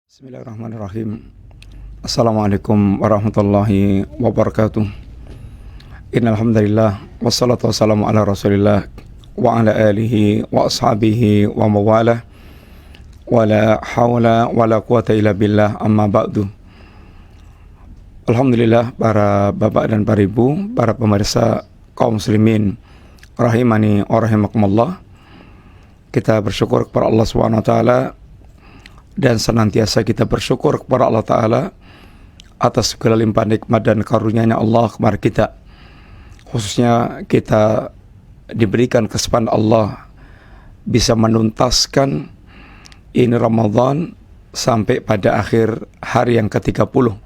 Bismillahirrahmanirrahim. Assalamualaikum warahmatullahi wabarakatuh. Innal hamdalillah wassalatu wassalamu ala Rasulillah wa ala alihi wa ashabihi wa mawalah. Wala haula wala quwata illa billah, amma ba'du. Alhamdulillah, para bapak dan para ibu, para pemirsa kaum muslimin rahimani wa rahimakumullah. Kita bersyukur kepada Allah Subhanahu wa taala dan senantiasa kita bersyukur kepada Allah Ta'ala atas segala limpahan nikmat dan karunia-Nya Allah kepada kita. Khususnya kita diberikan kesempatan Allah bisa menuntaskan ini Ramadan sampai pada akhir hari yang ke-30.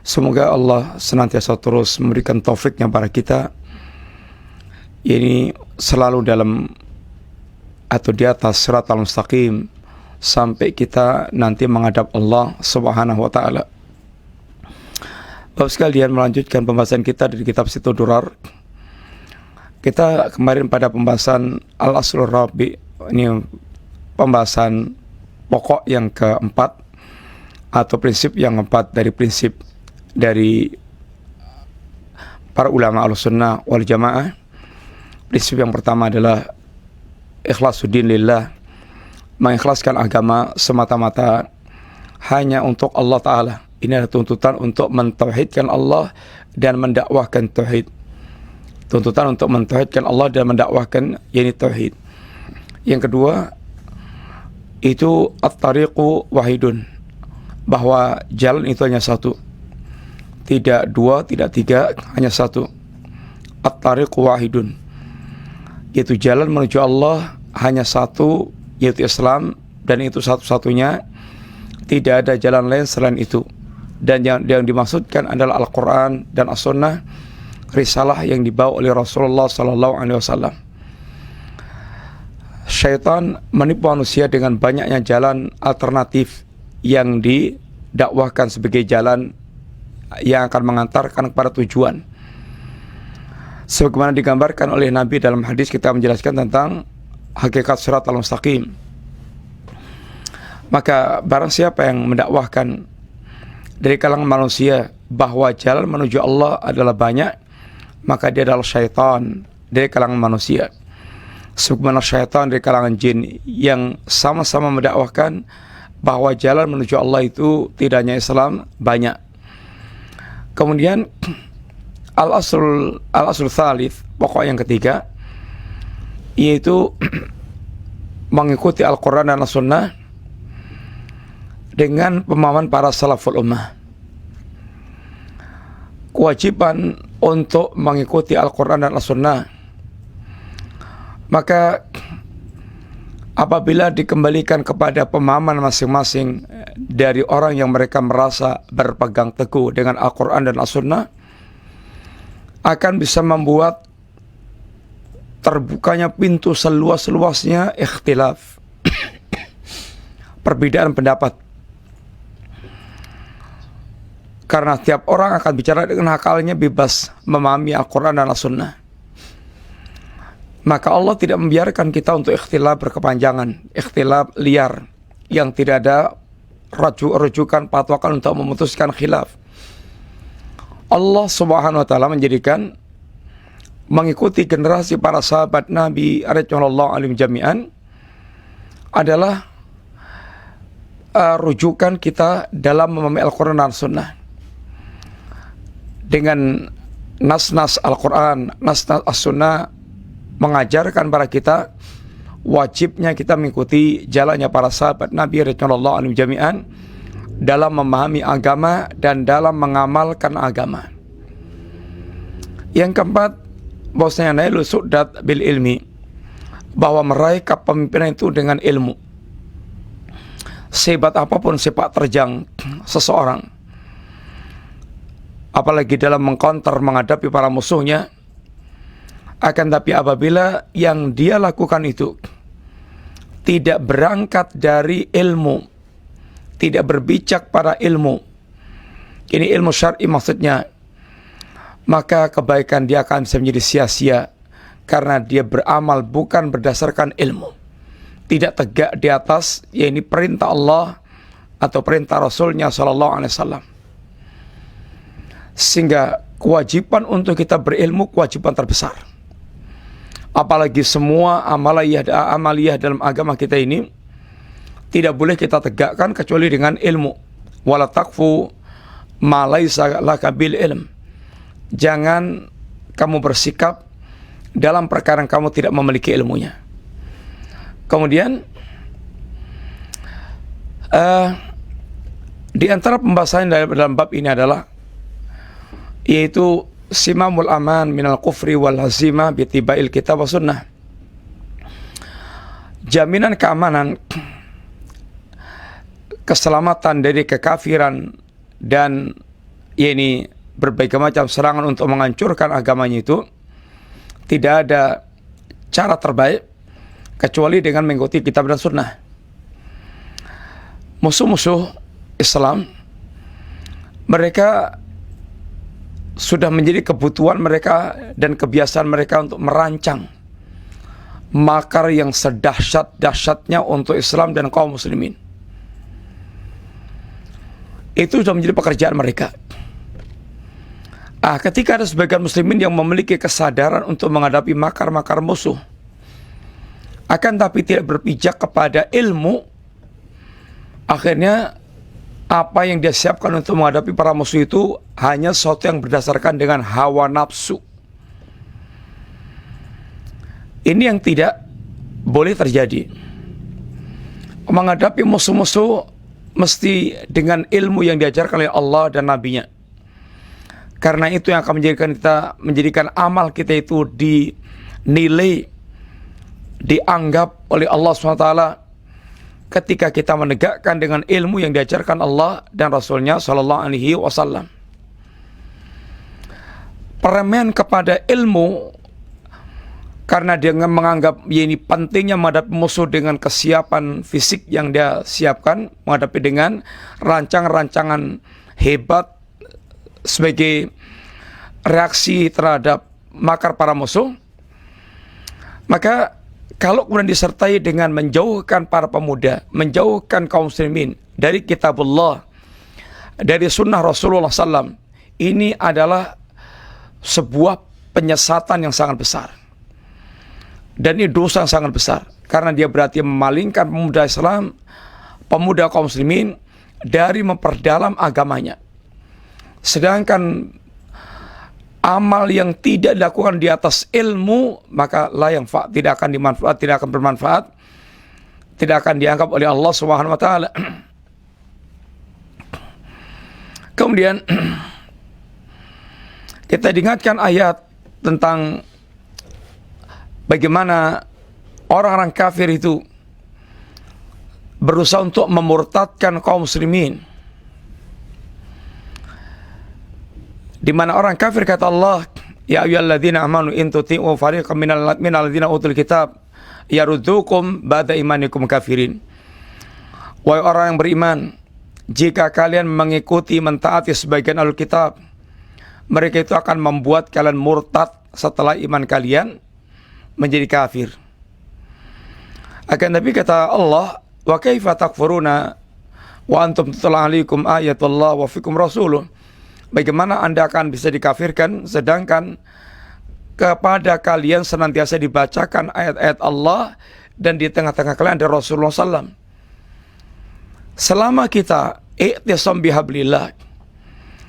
Semoga Allah senantiasa terus memberikan taufiknya pada kita, ini selalu dalam atau di atas siratal mustaqim sampai kita nanti menghadap Allah Subhanahu wa taala. Bapak sekalian, melanjutkan pembahasan kita dari kitab Situ Durar. Kita kemarin pada pembahasan Al-Aslur Rabi, ini pembahasan pokok yang keempat atau prinsip yang keempat dari prinsip dari para ulama Ahlussunnah wal Jamaah. Prinsip yang pertama adalah ikhlasuddin lillah, mengikhlaskan agama semata-mata hanya untuk Allah Ta'ala. Ini adalah tuntutan untuk mentauhidkan Allah dan mendakwahkan tauhid. Tuntutan untuk mentauhidkan Allah dan mendakwahkan yakni tauhid. Yang kedua, itu at-tariqu wahidun, bahwa jalan itu hanya satu, tidak dua, tidak tiga, hanya satu. At-tariqu wahidun, yaitu jalan menuju Allah hanya satu, yaitu Islam, dan itu satu-satunya, tidak ada jalan lain selain itu. Dan yang dimaksudkan adalah Al-Quran dan As-Sunnah, risalah yang dibawa oleh Rasulullah SAW. Syaitan menipu manusia dengan banyaknya jalan alternatif yang didakwahkan sebagai jalan yang akan mengantarkan kepada tujuan. Sebagaimana digambarkan oleh Nabi dalam hadis, kita menjelaskan tentang hakikat siratal mustaqim. Maka barang siapa yang mendakwahkan dari kalangan manusia bahwa jalan menuju Allah adalah banyak, maka dia adalah syaitan dari kalangan manusia. Sebagaimana syaitan dari kalangan jin yang sama-sama mendakwahkan bahwa jalan menuju Allah itu tidak hanya Islam, banyak. Kemudian al-aslul tsalits, pokok yang ketiga, yaitu mengikuti Al-Quran dan As-Sunnah dengan pemahaman para salaful ummah. Kewajiban untuk mengikuti Al-Quran dan As-Sunnah, maka apabila dikembalikan kepada pemahaman masing-masing dari orang yang mereka merasa berpegang teguh dengan Al-Quran dan As-Sunnah, akan bisa membuat terbukanya pintu seluas-luasnya ikhtilaf, perbedaan pendapat. Karena tiap orang akan bicara dengan akalnya, bebas memahami Al-Quran dan As-Sunnah. Maka Allah tidak membiarkan kita untuk ikhtilaf berkepanjangan, ikhtilaf liar yang tidak ada rujukan patokan untuk memutuskan khilaf. Allah Subhanahu wa taala menjadikan mengikuti generasi para sahabat Nabi radhiyallahu anhum jami'an adalah rujukan kita dalam memahami Al-Quran dan Sunnah. Dengan nas-nas Al-Quran, nas-nas As-Sunnah mengajarkan para kita wajibnya kita mengikuti jalannya para sahabat Nabi radhiyallahu anhum jami'an dalam memahami agama dan dalam mengamalkan agama. Yang keempat, bahwasanya nailu su'dat bil ilmi, bahwa meraih kepemimpinan itu dengan ilmu. Sehebat apapun sepak terjang seseorang, apalagi dalam mengkonter menghadapi para musuhnya, akan tapi apabila yang dia lakukan itu tidak berangkat dari ilmu, tidak berbijak pada ilmu, ini ilmu syar'i maksudnya, maka kebaikan dia akan bisa menjadi sia-sia karena dia beramal bukan berdasarkan ilmu. tidak tegak di atas, yaitu perintah Allah atau perintah Rasulnya Sallallahu Alaihi Wasallam. Sehingga kewajiban untuk kita berilmu kewajiban terbesar. Apalagi semua amaliyah dalam agama kita ini tidak boleh kita tegakkan kecuali dengan ilmu. Wala taqfu ma laisa laka bil ilm. Jangan kamu bersikap dalam perkara yang kamu tidak memiliki ilmunya. Kemudian di antara pembahasan dalam bab ini adalah yaitu simamul aman minal kufri wal hazimah bitibail kitab wa sunnah. Jaminan keamanan, keselamatan dari kekafiran dan ini berbagai macam serangan untuk menghancurkan agamanya itu tidak ada cara terbaik kecuali dengan mengikuti kitab dan sunnah. Musuh-musuh Islam mereka sudah menjadi kebutuhan mereka dan kebiasaan mereka untuk merancang makar yang sedahsyat-dahsyatnya untuk Islam dan kaum muslimin. Itu sudah menjadi pekerjaan mereka. Ketika ada sebagian muslimin yang memiliki kesadaran untuk menghadapi makar-makar musuh, akan tapi tidak berpijak kepada ilmu, akhirnya apa yang dia siapkan untuk menghadapi para musuh itu hanya sesuatu yang berdasarkan dengan hawa nafsu. Ini yang tidak boleh terjadi. Menghadapi musuh-musuh mesti dengan ilmu yang diajarkan oleh Allah dan Nabi-Nya. Karena itu yang akan menjadikan amal kita itu dinilai, dianggap oleh Allah SWT ketika kita menegakkan dengan ilmu yang diajarkan Allah dan Rasulnya Sallallahu Alaihi Wasallam. Peremehan kepada ilmu karena dia menganggap ini pentingnya menghadapi musuh dengan kesiapan fisik yang dia siapkan, menghadapi dengan rancangan-rancangan hebat sebagai reaksi terhadap makar para musuh. Maka kalau kemudian disertai dengan menjauhkan para pemuda, menjauhkan kaum muslimin dari kitabullah, dari sunnah Rasulullah SAW, ini adalah sebuah penyesatan yang sangat besar. Dan ini dosa yang sangat besar. Karena dia berarti memalingkan pemuda Islam, pemuda kaum muslimin dari memperdalam agamanya. Sedangkan amal yang tidak dilakukan di atas ilmu, maka tidak akan bermanfaat, tidak akan dianggap oleh Allah Subhanahu wa taala. Kemudian kita diingatkan ayat tentang bagaimana orang-orang kafir itu berusaha untuk memurtadkan kaum muslimin. Di mana orang kafir kata Allah, ya ayyuhalladzina amanu in tuti'u fariqan minal ladzina utul kitab yaruddukum ba'da imanikum kafirin. Wahai orang yang beriman, jika kalian mengikuti mentaati sebagian ahli kitab, mereka itu akan membuat kalian murtad setelah iman kalian menjadi kafir. Akan tapi kata Allah, wa kaifa takfuruna wa antum tutla alaikum ayatullah wa fikum rasuluh. Bagaimana Anda akan bisa dikafirkan sedangkan kepada kalian senantiasa dibacakan ayat-ayat Allah dan di tengah-tengah kalian ada Rasulullah SAW. Selama kita i'tisam bihablillah,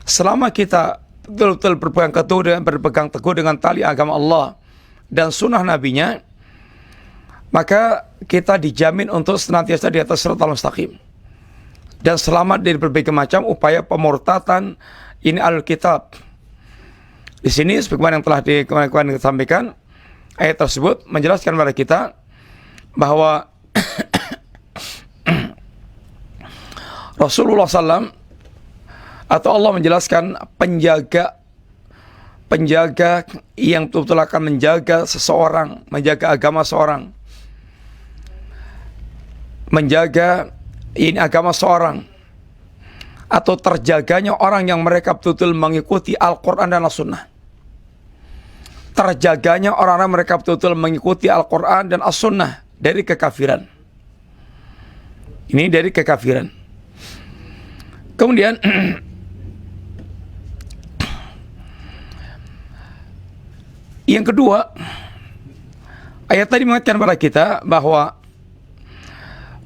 selama kita betul-betul berpegang teguh dengan tali agama Allah dan sunnah nabinya, maka kita dijamin untuk senantiasa di atas siratal mustaqim dan selamat dari berbagai macam upaya pemurtatan ini Alkitab. Di sini sebagaimana yang telah kemarin disampaikan, ayat tersebut menjelaskan kepada kita bahwa Rasulullah SAW atau Allah menjelaskan penjaga yang betul-betul akan menjaga seseorang, menjaga agama seorang, menjaga ini agama seorang, atau terjaganya orang yang mereka betul-betul mengikuti Al-Quran dan As-Sunnah. Terjaganya orang-orang mereka betul-betul mengikuti Al-Quran dan As-Sunnah dari kekafiran. Ini dari kekafiran. Kemudian yang kedua, ayat tadi mengingatkan kepada kita bahwa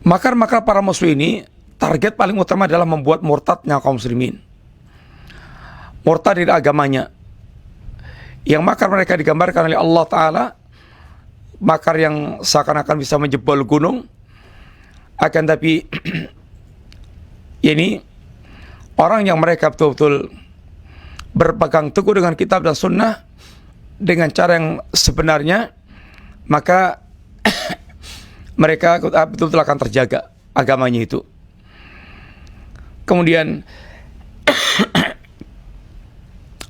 makar-makar para musuh ini target paling utama adalah membuat murtadnya kaum muslimin, murtad dari agamanya. Yang makar mereka digambarkan oleh Allah Ta'ala, makar yang seakan-akan bisa menjebol gunung, akan tapi ini orang yang mereka betul-betul berpegang teguh dengan kitab dan sunnah dengan cara yang sebenarnya, maka mereka betul-betul akan terjaga agamanya itu. Kemudian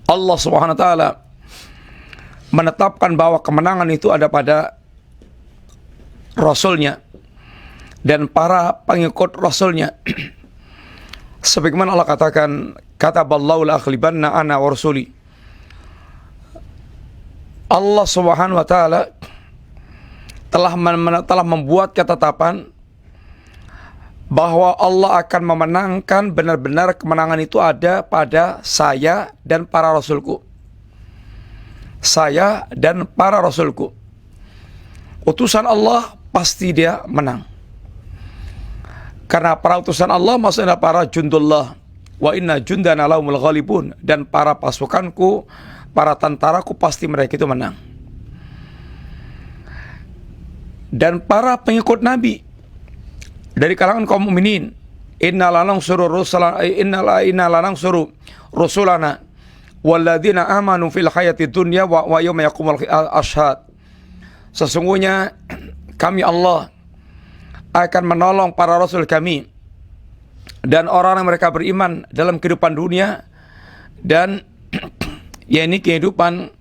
Allah Subhanahu wa taala menetapkan bahwa kemenangan itu ada pada Rasulnya dan para pengikut Rasulnya. Sebagaimana Allah katakan, kataballahu la aghlibanna ana wa rasuli. Allah Subhanahu wa taala telah membuat ketetapan bahwa Allah akan memenangkan, benar-benar kemenangan itu ada pada saya dan para rasulku. Saya dan para rasulku. Utusan Allah pasti dia menang. Karena para utusan Allah maksudnya para jundullah. Wa inna jundana lahumul ghalibun. Dan para pasukanku, para tentaraku pasti mereka itu menang. Dan para pengikut Nabi dari kalangan kaum mukminin, inna lanansuru rusulana walladzina amanu fil hayati dunya wa yawma yaqumul ashhad. Sesungguhnya kami Allah akan menolong para rasul kami dan orang yang mereka beriman dalam kehidupan dunia dan yakni kehidupan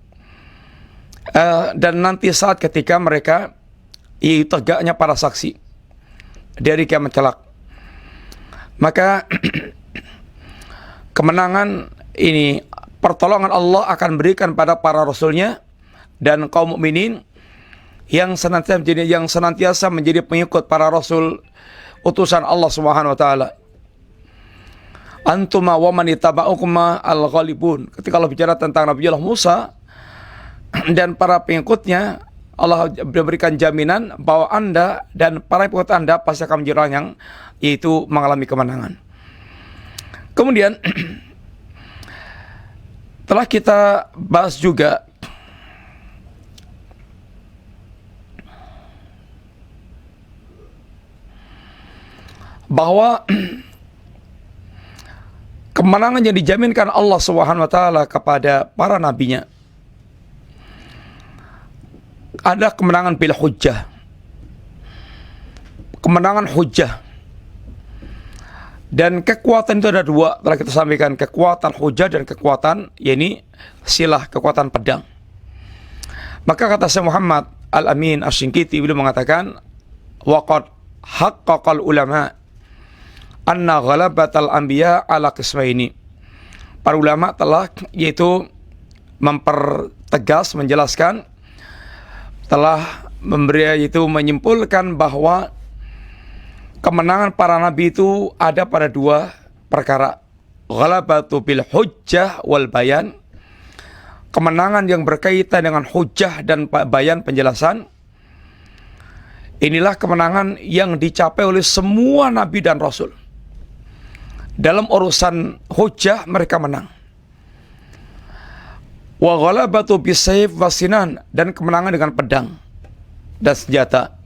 dan nanti saat ketika mereka tegaknya para saksi dari kiamat kelak. Maka kemenangan ini, pertolongan Allah akan berikan pada para rasulnya dan kaum mukminin yang senantiasa menjadi pengikut para rasul utusan Allah Subhanahu wa taala. Antuma wa man ittaba'ukuma al-ghalibun. Ketika Allah bicara tentang Nabiullah Musa dan para pengikutnya, Allah memberikan jaminan bahwa Anda dan para pengikut Anda pasti akan menjadi orang yang yaitu mengalami kemenangan. Kemudian telah kita bahas juga bahwa kemenangan yang dijaminkan Allah Subhanahu wa taala kepada para nabinya ada kemenangan bil hujjah. Kemenangan hujjah. Dan kekuatan itu ada dua, telah kita sampaikan, kekuatan hujjah dan kekuatan yakni silah, kekuatan pedang. Maka kata Syekh Muhammad Al-Amin Asy-Syinkiti beliau mengatakan waqad haqqaqal ulama anna ghalabatal anbiya ala qismaini. Para ulama telah yaitu mempertegas, menjelaskan, telah menyimpulkan bahwa kemenangan para nabi itu ada pada dua perkara. Ghalabatu bil hujjah wal bayan. Kemenangan yang berkaitan dengan hujjah dan bayan, penjelasan. Inilah kemenangan yang dicapai oleh semua nabi dan rasul. Dalam urusan hujjah mereka menang. Wa ghalabatu bisayf wasinan, dan kemenangan dengan pedang dan senjata.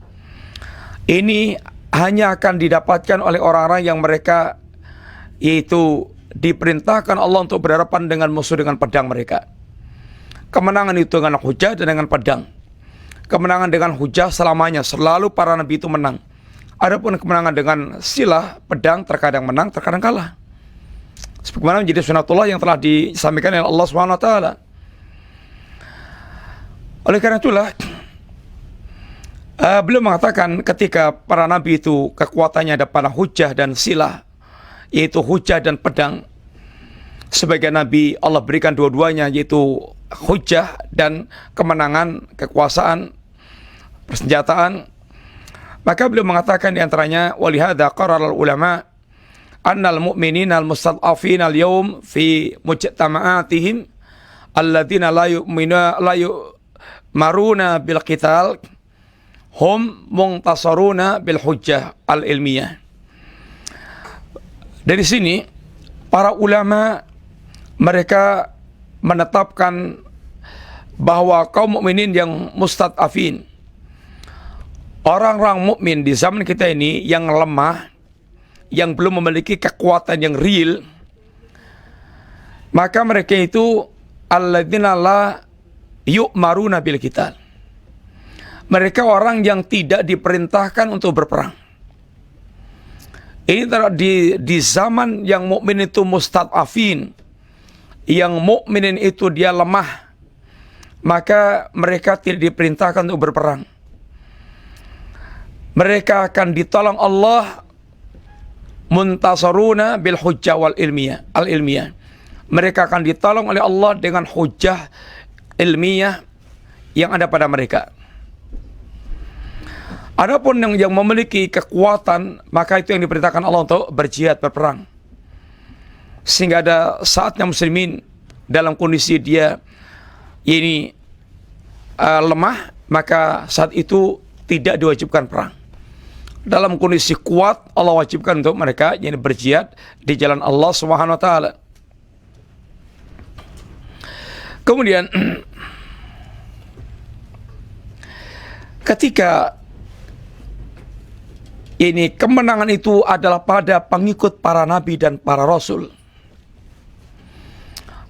Ini hanya akan didapatkan oleh orang-orang yang mereka yaitu diperintahkan Allah untuk berhadapan dengan musuh dengan pedang mereka. Kemenangan itu dengan hujjah dan dengan pedang. Kemenangan dengan hujjah selamanya, selalu para nabi itu menang. Adapun kemenangan dengan silah, pedang, terkadang menang, terkadang kalah. Sebagaimana menjadi sunatullah yang telah disampaikan oleh Allah Subhanahu wa taala. Oleh karena itulah beliau mengatakan ketika para nabi itu kekuatannya ada pada hujjah dan silah, yaitu hujjah dan pedang. Sebagai nabi Allah berikan dua-duanya, yaitu hujjah dan kemenangan, kekuasaan, persenjataan. Maka beliau mengatakan di antaranya walihada qarara ulama annal mu'minina al-mustad'afina al-yawm fi mujtama'atihim alladziina la yu'maruna bil qital hum muntasaruna bil hujjah al-ilmiyah. Dari sini para ulama mereka menetapkan bahwa kaum mukminin yang mustad'afin, orang-orang mukmin di zaman kita ini yang lemah, yang belum memiliki kekuatan yang real, maka mereka itu alladzina la yu'maruna bil qital. Mereka orang yang tidak diperintahkan untuk berperang. Ini di zaman yang mukmin itu mustad'afin, yang mukminin itu dia lemah, maka mereka tidak diperintahkan untuk berperang. Mereka akan ditolong Allah muntasaruna bil hujjah wal ilmiyah al-ilmiyah. Mereka akan ditolong oleh Allah dengan hujjah ilmiah yang ada pada mereka. Adapun yang memiliki kekuatan, maka itu yang diperintahkan Allah untuk berjihad, berperang. Sehingga ada saatnya muslimin dalam kondisi dia ini lemah, maka saat itu tidak diwajibkan perang. Dalam kondisi kuat, Allah wajibkan untuk mereka yang berjihad di jalan Allah Subhanahu wa taala. Kemudian ketika ini kemenangan itu adalah pada pengikut para nabi dan para rasul,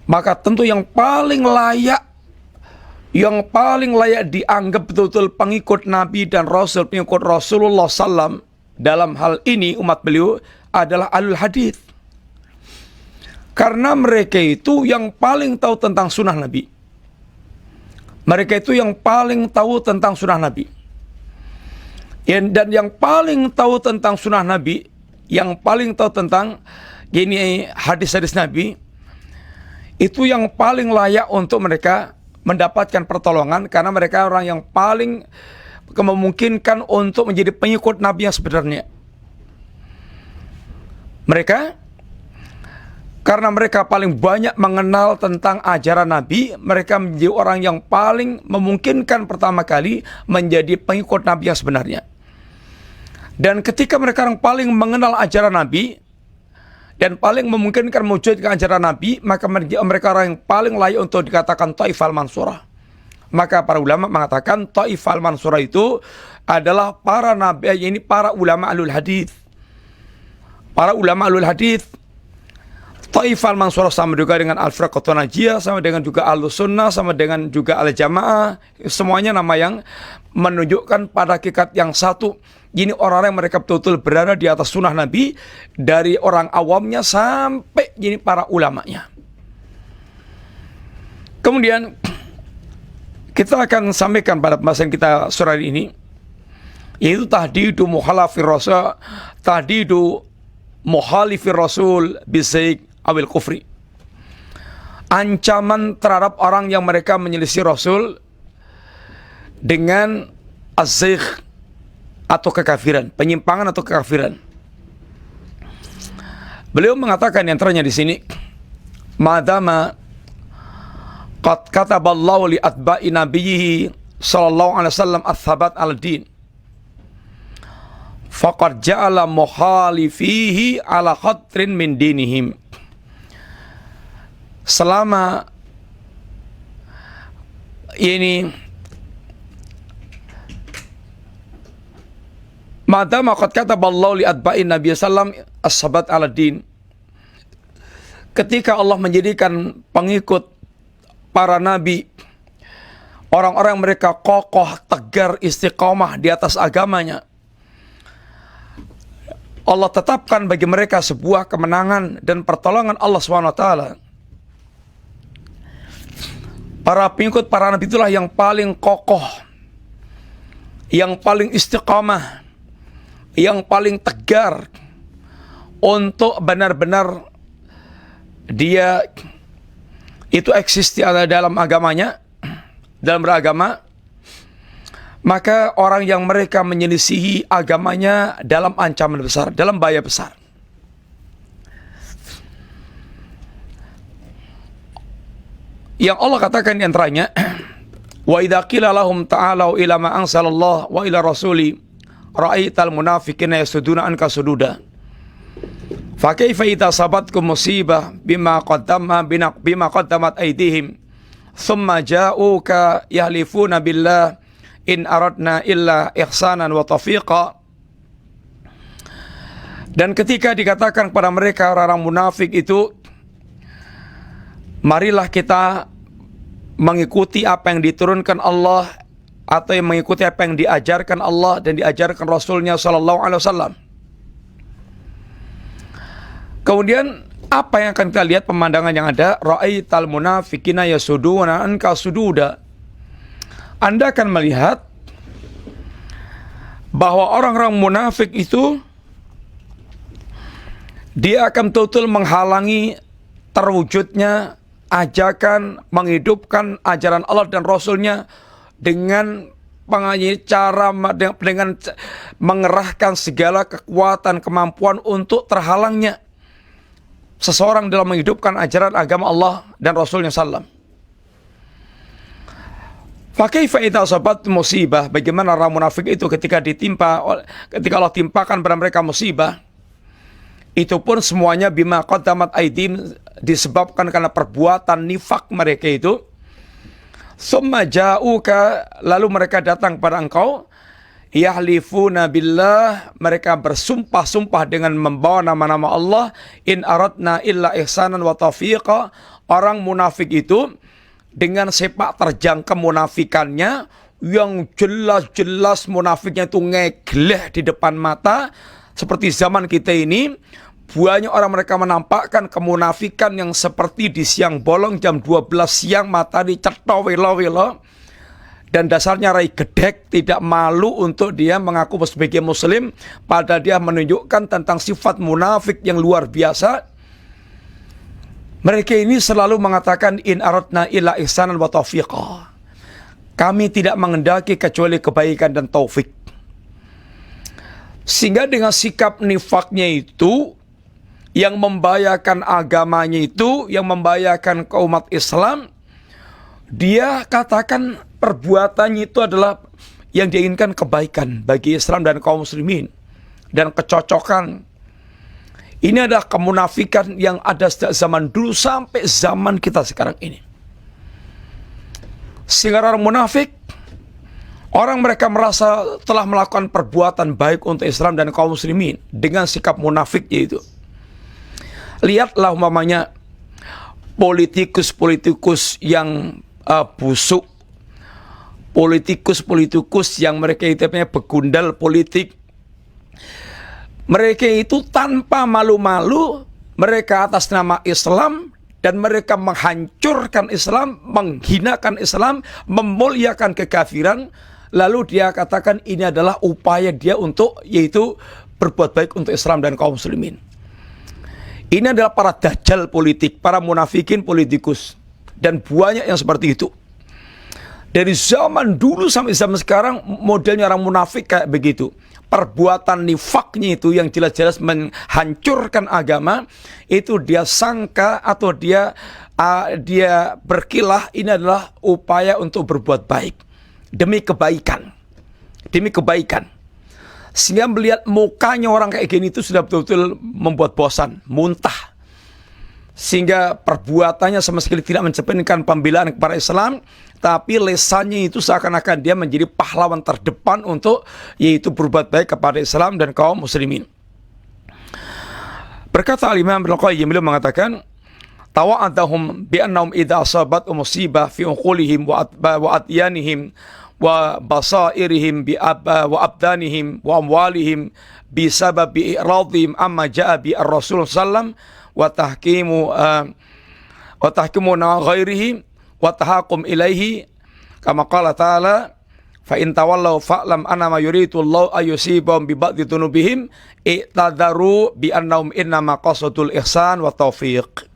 maka tentu yang paling layak dianggap betul-betul pengikut nabi dan rasul, pengikut Rasulullah SAW dalam hal ini umat beliau adalah ahlul hadis. Karena mereka itu yang paling tahu tentang sunnah Nabi. Mereka itu yang paling tahu tentang sunnah Nabi. Dan yang paling tahu tentang sunnah Nabi, yang paling tahu tentang hadis-hadis Nabi, itu yang paling layak untuk mereka mendapatkan pertolongan, karena mereka orang yang paling memungkinkan untuk menjadi pengikut Nabi yang sebenarnya. Karena mereka paling banyak mengenal tentang ajaran Nabi, mereka menjadi orang yang paling memungkinkan pertama kali menjadi pengikut Nabi yang sebenarnya. Dan ketika mereka yang paling mengenal ajaran Nabi dan paling memungkinkan mewujudkan ajaran Nabi, maka mereka orang yang paling layak untuk dikatakan Taifah al-Mansurah. Maka para ulama mengatakan Taifah al-Mansurah itu adalah para nabi, ini para ulama ahlul hadis. Para ulama ahlul hadis. Taifah al-Mansurah sama juga dengan al-Firqatun Najiyah, sama dengan juga Ahlus Sunnah, sama dengan juga al-Jamaah. Semuanya nama yang menunjukkan pada hakikat yang satu. Ini orang-orang yang mereka betul-betul berada di atas sunnah Nabi, dari orang awamnya sampai ini para ulamanya. Kemudian kita akan sampaikan pada pembahasan kita sore ini, yaitu tahdidu muhalafir rasul, tahdidu muhalifir rasul bisaik awil kufri. Ancaman terhadap orang yang mereka menyelisih Rasul dengan az-zaigh atau kekafiran, penyimpangan atau kekafiran. Beliau mengatakan yang teranya di sini, madama qad kataballahu li atba'i nabiyhi sallallahu alaihi wasallam ats-tsabat al-din faqad ja'ala muhalifihi ala khatrin min dinihim. Selama ini madama qad kataballahu li atba'in nabiy sallam as-sabat ala din, ketika Allah menjadikan pengikut para nabi orang-orang mereka kokoh, tegar, istiqomah di atas agamanya, Allah tetapkan bagi mereka sebuah kemenangan dan pertolongan Allah SWT. Para pengikut para nabi itulah yang paling kokoh, yang paling istiqamah, yang paling tegar untuk benar-benar dia itu eksis di dalam agamanya, dalam beragama. Maka orang yang mereka menyelisihi agamanya dalam ancaman besar, dalam bahaya besar. Yang Allah katakan di antaranya, wa idza qila lahum ta'alu ila ma anzalallah wa ila rasuli ra'aital munafiqina yasuduna anka sududa. Fa kaifa idza sabatkum musibah bima qaddamat aydihim thumma ja'uka yahlifuna billah in aradna illa ihsanan wa taufiqa. Dan ketika dikatakan kepada mereka orang munafik itu, marilah kita mengikuti apa yang diturunkan Allah atau yang mengikuti apa yang diajarkan Allah dan diajarkan Rasulnya Sallallahu Alaihi Wasallam. Kemudian apa yang akan kita lihat pemandangan yang ada? Ra'aital munafiqina yasuduna anka sududa. Anda akan melihat bahwa orang-orang munafik itu dia akan betul-betul menghalangi terwujudnya ajakan menghidupkan ajaran Allah dan Rasulnya dengan cara dengan mengerahkan segala kekuatan kemampuan untuk terhalangnya seseorang dalam menghidupkan ajaran agama Allah dan Rasulnya sallam. Fakaifa idza asabat musibah, bagaimana orang munafik itu ketika Allah timpakan pada mereka musibah, itu pun semuanya bima qaddamat aidim, disebabkan karena perbuatan nifak mereka itu. Summa ja'uka, lalu mereka datang pada engkau, yahlifuna billah, mereka bersumpah-sumpah dengan membawa nama-nama Allah, in aradna illa ihsanan wa taufiqa. Orang munafik itu dengan sepak terjang kemunafikannya yang jelas-jelas munafiknya itu ngegleh di depan mata. Seperti zaman kita ini, banyak orang mereka menampakkan kemunafikan yang seperti di siang bolong jam 12 siang matahari cetha welo-welo, dan dasarnya rai gedek, tidak malu untuk dia mengaku sebagai muslim, padahal dia menunjukkan tentang sifat munafik yang luar biasa. Mereka ini selalu mengatakan in aradna illa ihsanan wa taufiqa. Kami tidak mengendaki kecuali kebaikan dan taufik. Sehingga dengan sikap nifaknya itu, yang membahayakan agamanya itu, yang membahayakan ke umat Islam, dia katakan perbuatannya itu adalah yang diinginkan kebaikan bagi Islam dan kaum muslimin dan kecocokan. Ini adalah kemunafikan yang ada sejak zaman dulu sampai zaman kita sekarang ini. Sehingga orang munafik, orang mereka merasa telah melakukan perbuatan baik untuk Islam dan kaum muslimin dengan sikap munafiknya itu. Lihatlah umpamanya politikus-politikus yang busuk, politikus-politikus yang mereka itu begundal politik. Mereka itu tanpa malu-malu, mereka atas nama Islam, dan mereka menghancurkan Islam, menghinakan Islam, memuliakan kekafiran. Lalu dia katakan ini adalah upaya dia untuk, yaitu berbuat baik untuk Islam dan kaum muslimin. Ini adalah para dajjal politik, para munafikin politikus, dan banyak yang seperti itu. Dari zaman dulu sampai zaman sekarang modelnya orang munafik kayak begitu. Perbuatan nifaknya itu yang jelas-jelas menghancurkan agama, itu dia sangka atau dia berkilah ini adalah upaya untuk berbuat baik demi kebaikan, demi kebaikan. Sehingga melihat mukanya orang kayak gini itu sudah betul-betul membuat bosan, muntah. Sehingga perbuatannya sama sekali tidak mencerminkan pembelaan kepada Islam, tapi lesannya itu seakan-akan dia menjadi pahlawan terdepan untuk yaitu berbuat baik kepada Islam dan kaum muslimin. Berkata Al-Imam Ibnu Qayyim, beliau mengatakan, tawa'adahum bi'annahum idza asabat musibah fi uqulihim wa adyanihim wa basairihim wa abdanihim wa amwalihim bisababi i'radhim amma ja'a bi ar-rasul sallam wa tahkimuna ghairihi wa tahakum ilaihi kama qala ta'ala fa in tawallaw fa'lam annama yuridu Allah ayusibahum bi ba'dhi dzunubihim i'tadaru bi annahum innama qasadul ihsan wa taufiq.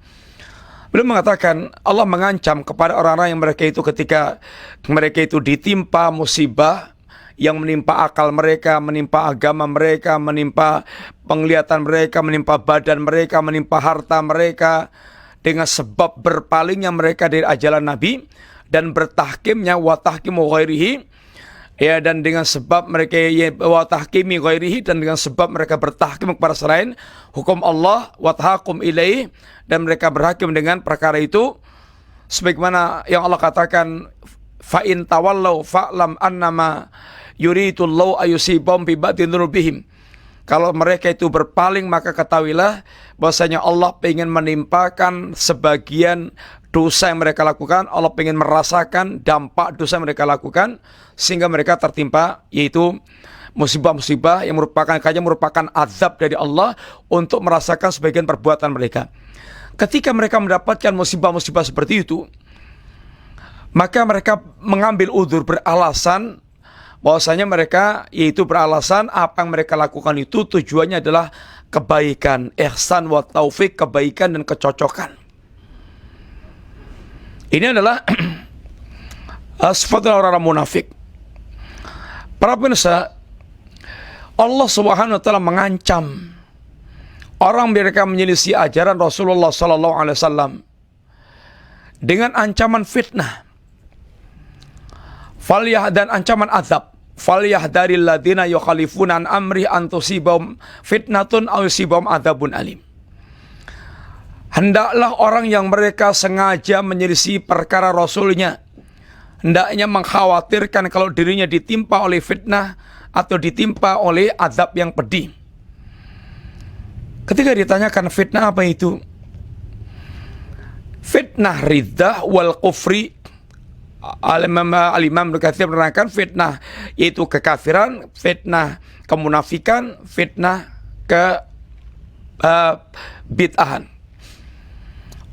Beliau mengatakan Allah mengancam kepada orang-orang yang mereka itu ketika mereka itu ditimpa musibah yang menimpa akal mereka, menimpa agama mereka, menimpa penglihatan mereka, menimpa badan mereka, menimpa harta mereka, dengan sebab berpalingnya mereka dari ajaran Nabi dan bertahkimnya wa tahkimu ghairihi, ya, dan dengan sebab mereka wa tahkimi ghairihi, dan dengan sebab mereka bertahkim kepada selain hukum Allah, wa tahakum ilaih, dan mereka berhakim dengan perkara itu, sebagaimana yang Allah katakan, fa in tawallau fa'lam annama yuridullahu ayusibahum bi ba'di dzunubihim. Kalau mereka itu berpaling, maka ketahuilah bahwasanya Allah ingin menimpakan sebagian dosa yang mereka lakukan. Allah ingin merasakan dampak dosa yang mereka lakukan, sehingga mereka tertimpa yaitu musibah-musibah yang merupakan azab dari Allah untuk merasakan sebagian perbuatan mereka. Ketika mereka mendapatkan musibah-musibah seperti itu, maka mereka mengambil udzur, beralasan bahwasanya mereka yaitu beralasan apa yang mereka lakukan itu tujuannya adalah kebaikan, ihsan wa taufik, kebaikan dan kecocokan. Ini adalah sifat orang-orang munafik. Para pemirsa, Allah Subhanahu wa taala mengancam orang mereka menyelisih ajaran Rasulullah sallallahu alaihi wasallam dengan ancaman fitnah. Dan ancaman azab. Falyahdharil ladzina yukhalifuna an amri an tusibahum fitnatun aw yusibahum adzabun alim. Hendaklah orang yang mereka sengaja menyelisih perkara Rasulnya, hendaknya mengkhawatirkan kalau dirinya ditimpa oleh fitnah atau ditimpa oleh azab yang pedih. Ketika ditanyakan fitnah apa itu? Fitnah riddah wal kufri. Al-Imam Ibnu Katsir menerangkan fitnah yaitu kekafiran, fitnah kemunafikan, fitnah bid'ahan.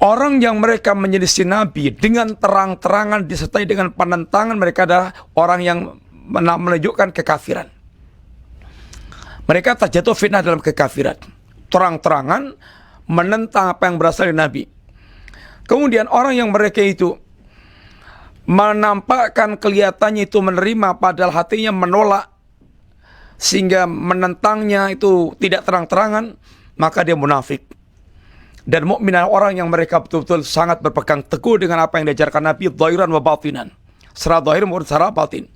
Orang yang mereka menyelisih Nabi dengan terang-terangan disertai dengan penentangan, mereka adalah orang yang menunjukkan kekafiran. Mereka terjatuh fitnah dalam kekafiran, terang-terangan menentang apa yang berasal dari Nabi. Kemudian orang yang mereka itu menampakkan kelihatannya itu menerima padahal hatinya menolak, sehingga menentangnya itu tidak terang-terangan, maka dia munafik. Dan mukmin adalah orang yang mereka betul-betul sangat berpegang teguh dengan apa yang diajarkan Nabi, dhahiran wa batinan, secara dhahir maupun secara batin.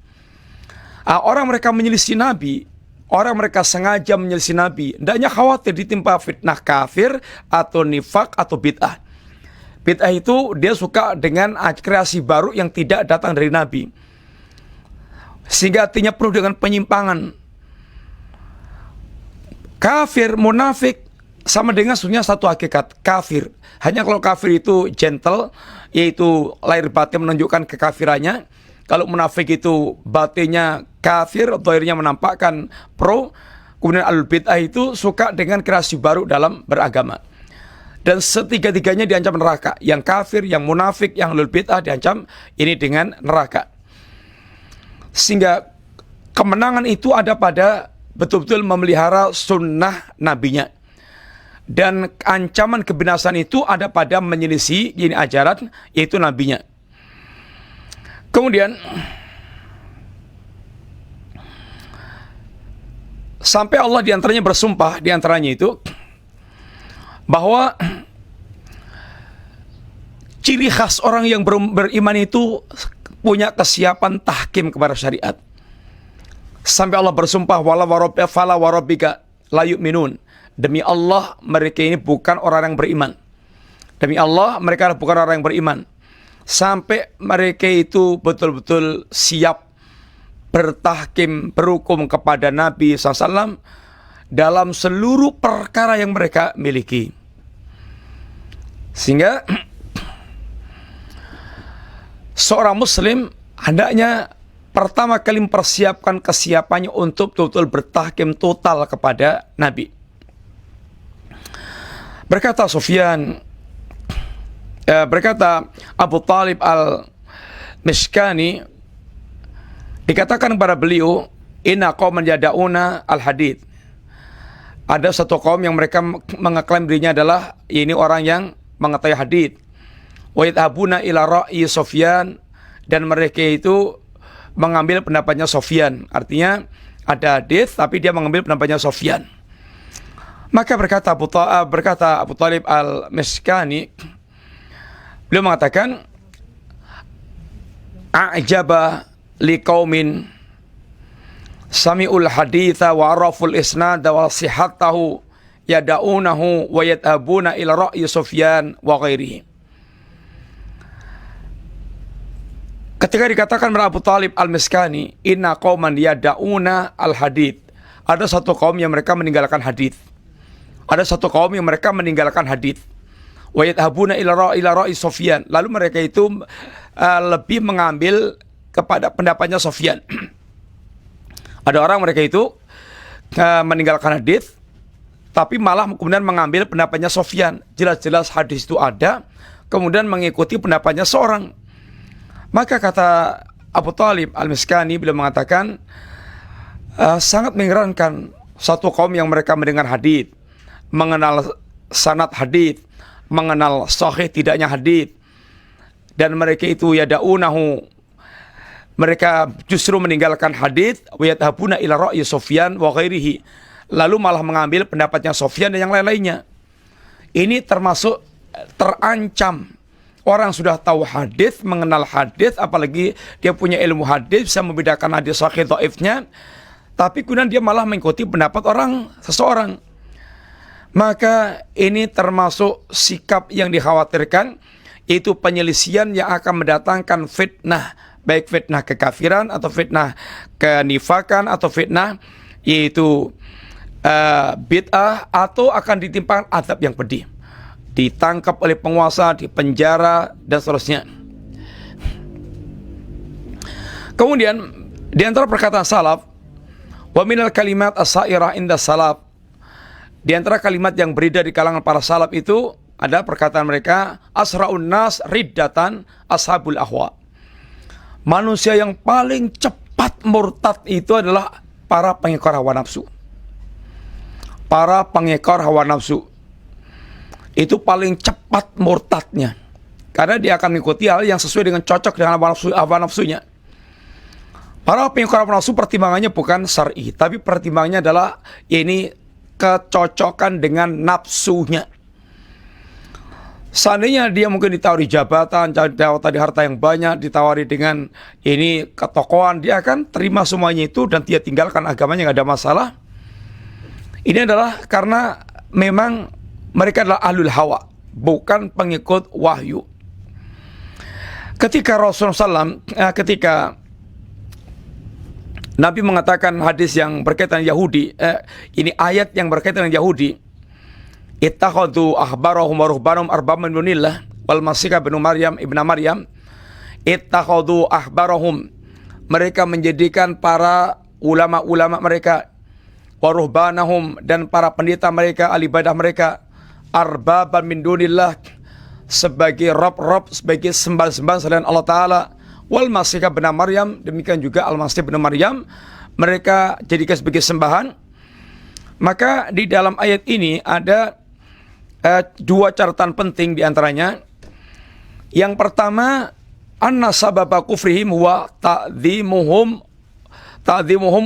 Orang mereka menyelisih Nabi, orang mereka sengaja menyelisih Nabi, hendaknya khawatir ditimpa fitnah kafir atau nifak atau bid'ah. Bid'ah itu dia suka dengan kreasi baru yang tidak datang dari Nabi, sehingga artinya penuh dengan penyimpangan. Kafir, munafik sama dengan sebenarnya satu hakikat. Kafir, hanya kalau kafir itu gentle, yaitu lahir batin menunjukkan kekafirannya. Kalau munafik itu batinnya kafir, zahirnya menampakkan pro. Kemudian al-bid'ah itu suka dengan kreasi baru dalam beragama. Dan setiga-tiganya diancam neraka. Yang kafir, yang munafik, yang ahlul bid'ah diancam ini dengan neraka. Sehingga kemenangan itu ada pada betul-betul memelihara sunnah nabinya. Dan ancaman kebinasan itu ada pada menyelisih ini ajaran, yaitu nabinya. Kemudian sampai Allah diantaranya bersumpah, diantaranya itu bahwa ciri khas orang yang beriman itu punya kesiapan tahkim kepada syariat. Sampai Allah bersumpah, wala warabbika la yu'minun. Demi Allah, mereka ini bukan orang yang beriman. Demi Allah, mereka bukan orang yang beriman. Sampai mereka itu betul-betul siap bertahkim, berhukum kepada Nabi SAW dalam seluruh perkara yang mereka miliki. Sehingga seorang muslim hendaknya pertama kali mempersiapkan kesiapannya untuk betul-betul bertahkim total kepada Nabi. Berkata Abu Talib al-Mishkani, dikatakan kepada beliau, inna qauman yada'una al-hadith. Ada satu kaum yang mereka mengeklaim dirinya adalah ini orang yang mengetahui hadith. Wa yadhabuna ila ra'yi Sufyan, dan mereka itu mengambil pendapatnya Sufyan. Artinya ada hadith tapi dia mengambil pendapatnya Sufyan. Maka berkata Abu Talib al-Mishkani, Beliau mengatakan, a'jaba liqaumin sami'ul haditha wa araful isnada wa sihatahu yada'unahu wa yadhabuna ila ra'yi Sufyan wa ghairihi. Ketika dikatakan oleh Abu Talib Al-Miskani, inna qauman yada'una al-hadith, ada satu kaum yang mereka meninggalkan hadith. Ada satu kaum yang mereka meninggalkan hadith. Wa yadhabuna ila ra'yi Sufyan, lalu mereka itu lebih mengambil kepada pendapatnya Sufyan. Ada orang mereka itu meninggalkan hadith, tapi malah kemudian mengambil pendapatnya Sufyan. Jelas-jelas hadis itu ada, kemudian mengikuti pendapatnya seorang. Maka kata Abu Talib Al-Miskani, beliau mengatakan, sangat mengherankan satu kaum yang mereka mendengar hadith, mengenal sanad hadith, mengenal sahih tidaknya hadith, dan mereka itu yada'unahu, mereka justru meninggalkan hadith, wa yadhabuna ila ra'yi Sufyan wa ghairihi, lalu malah mengambil pendapatnya Sufyan dan yang lain-lainnya. Ini termasuk terancam. Orang sudah tahu hadis, mengenal hadis, apalagi dia punya ilmu hadis, bisa membedakan hadis sahih dhaifnya, tapi kemudian dia malah mengikuti pendapat seseorang. Maka ini termasuk sikap yang dikhawatirkan, yaitu penyelisihan yang akan mendatangkan fitnah, baik fitnah kekafiran atau fitnah kenifakan atau fitnah yaitu bid'ah, atau akan ditimpakan azab yang pedih, ditangkap oleh penguasa, dipenjara, dan seterusnya. Kemudian di antara perkataan salaf, wa minal kalimat as-sairah inda salaf, di antara kalimat yang beredar di kalangan para salaf itu ada perkataan mereka, asra'un nas riddatan ashabul ahwa. Manusia yang paling cepat murtad itu adalah para pengekor hawa nafsu. Para pengekor hawa nafsu itu paling cepat murtadnya, karena dia akan mengikuti hal yang sesuai dengan cocok dengan hawa nafsunya. Para pengekor hawa nafsu pertimbangannya bukan syar'i, tapi pertimbangannya adalah ini kecocokan dengan nafsunya. Seandainya dia mungkin ditawari jabatan, ditawari harta yang banyak, ditawari dengan ini ketokohan, dia akan terima semuanya itu dan dia tinggalkan agamanya, nggak ada masalah. Ini adalah karena memang mereka adalah ahlul hawa, bukan pengikut wahyu. Ketika Rasulullah SAW, ketika Nabi mengatakan hadis yang berkaitan Yahudi, ini ayat yang berkaitan dengan Yahudi, ittakhadhu ahbarahum wa ruhbanahum arbaban min dunillah wal masih ibnu Maryam ittakhadhu ahbarahum, mereka menjadikan para ulama-ulama mereka, wa ruhbanahum, dan para pendeta mereka, ahli ibadah mereka, arbaban min dunillah, sebagai rob-rob, sebagai sembah-sembah selain Allah Ta'ala, wal masih ibnu Maryam, demikian juga al-masih ibnu Maryam mereka jadikan sebagai sembahan. Maka di dalam ayat ini ada dua catatan penting diantaranya. Yang pertama, anna sababa kufrihim huwa ta'zimuhum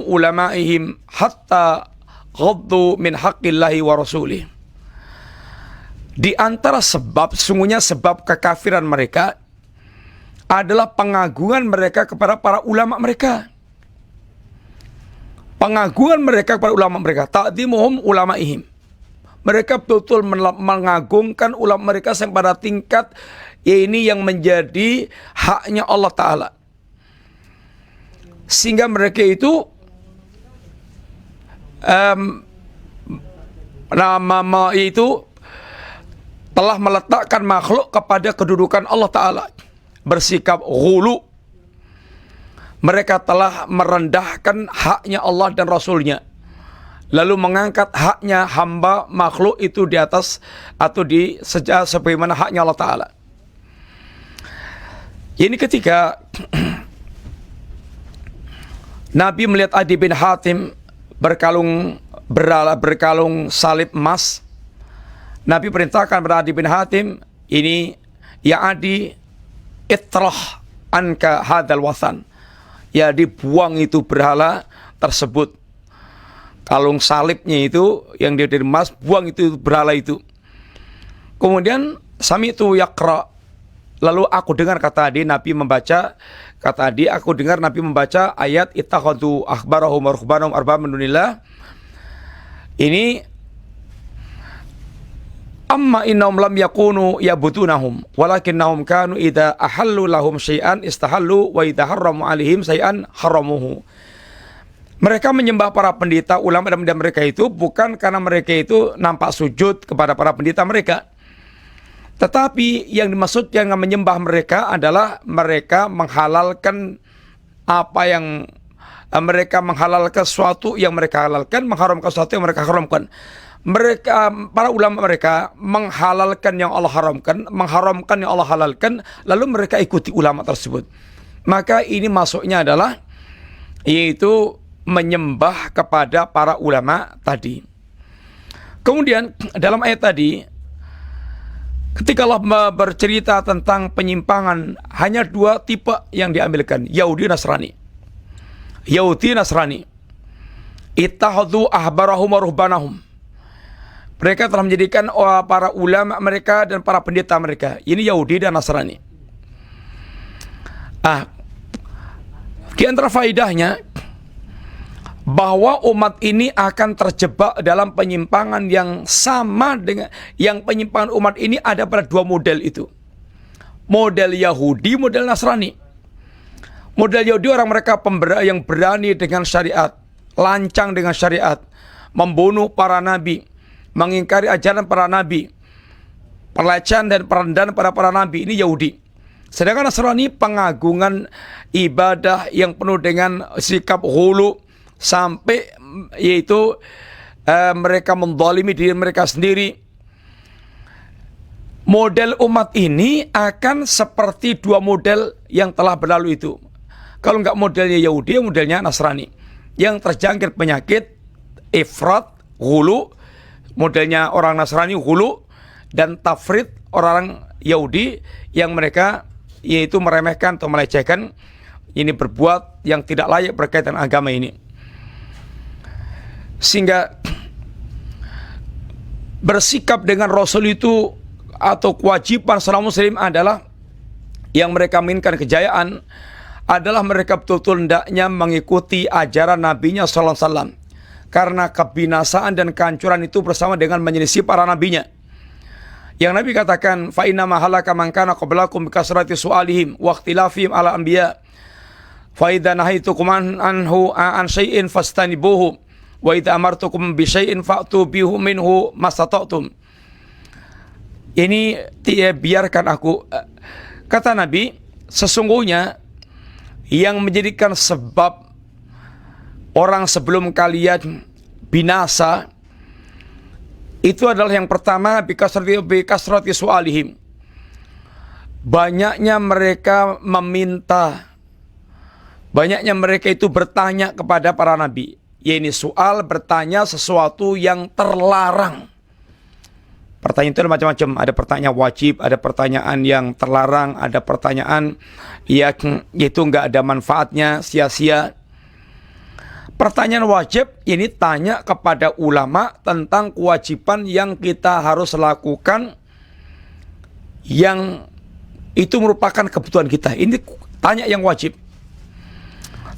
ulama'ihim hatta ghaddu min haqqillahi wa rasulih. Di antara sebab, sesungguhnya sebab kekafiran mereka adalah pengagungan mereka kepada para ulama mereka. Pengagungan mereka kepada ulama mereka, ta'zimuhum ulama'ihim. Mereka betul mengagungkan ulama mereka sampai pada tingkat ini yang menjadi haknya Allah Ta'ala. Sehingga mereka itu telah meletakkan makhluk kepada kedudukan Allah Ta'ala, bersikap ghulu. Mereka telah merendahkan haknya Allah dan Rasulnya, lalu mengangkat haknya hamba makhluk itu di atas atau di sebagaimana haknya Allah Ta'ala. Ini ketika Nabi melihat Adi bin Hatim berkalung salib emas, Nabi perintahkan kepada Adi bin Hatim, ini ya Adi, itrah anka hadal wathan, ya dibuang itu berhala tersebut, kalung salibnya itu yang dia dari emas, buang itu berhala itu. Kemudian sami itu yakra, Lalu aku dengar kata Adi Nabi membaca aku dengar Nabi membaca ayat ittakhadhu ahbarahum wa ruhbanahum arbaba min dunillah. Ini amma innahum lam yakunu yabudunahum walakinnahum kanu idza ahallu lahum syai'an istahallu wa idza harramu alaihim syai'an haramuhu. Mereka menyembah para pendeta ulama dan mereka itu bukan karena mereka itu nampak sujud kepada para pendeta mereka. Tetapi yang dimaksud yang menyembah mereka adalah mereka menghalalkan apa yang mereka menghalalkan sesuatu yang mereka halalkan, mengharamkan sesuatu yang mereka haramkan. Mereka, para ulama mereka menghalalkan yang Allah haramkan, mengharamkan yang Allah halalkan, lalu mereka ikuti ulama tersebut. Maka ini masuknya adalah yaitu menyembah kepada para ulama tadi. Kemudian dalam ayat tadi ketika Allah bercerita tentang penyimpangan, hanya dua tipe yang diambilkan, Yahudi Nasrani. Yahudi Nasrani. Ittakhadhu ahbarahum wa ruhbanahum. Mereka telah menjadikan para ulama mereka dan para pendeta mereka. Ini Yahudi dan Nasrani. Di antara faedahnya bahwa umat ini akan terjebak dalam penyimpangan yang sama dengan yang penyimpangan umat ini ada pada dua model itu. Model Yahudi, model Nasrani. Model Yahudi orang mereka yang berani dengan syariat, lancang dengan syariat, membunuh para nabi, mengingkari ajaran para nabi, pelecehan dan perendahan pada para nabi. Ini Yahudi. Sedangkan Nasrani pengagungan ibadah yang penuh dengan sikap hulu, sampai yaitu mereka menzalimi diri mereka sendiri. Model umat ini akan seperti dua model yang telah berlalu itu. Kalau enggak modelnya Yahudi, modelnya Nasrani. Yang terjangkit penyakit ifrat, hulu, modelnya orang Nasrani hulu, dan tafrid orang Yahudi yang mereka yaitu meremehkan atau melecehkan, ini berbuat yang tidak layak berkaitan agama ini. Sehingga bersikap dengan Rasul itu atau kewajiban seorang muslim adalah yang mereka inginkan kejayaan adalah mereka betul-betul hendaknya mengikuti ajaran nabinya sallallahu alaihi wasallam, karena kebinasaan dan kehancuran itu bersama dengan menyelisih para nabinya. Yang Nabi katakan fa inna ma halaka man kana qablakum bi kasrati su'alihim wa ikhtilafihim ala anbiya fa idza nahaitukum anhu an syai'in fastanibuhu wa idza amartukum bi syai'in fa'tu bihi minhu mastata'tum. Ini biarkan aku, kata Nabi, sesungguhnya yang menjadikan sebab orang sebelum kalian binasa itu adalah yang pertama bikasrati su'alihim, banyaknya mereka meminta, banyaknya mereka itu bertanya kepada para nabi. Yaitu soal bertanya sesuatu yang terlarang. Pertanyaan itu ada macam-macam. Ada pertanyaan wajib, ada pertanyaan yang terlarang, ada pertanyaan yang itu enggak ada manfaatnya, sia-sia. Pertanyaan wajib ini tanya kepada ulama tentang kewajiban yang kita harus lakukan, yang itu merupakan kebutuhan kita. Ini tanya yang wajib.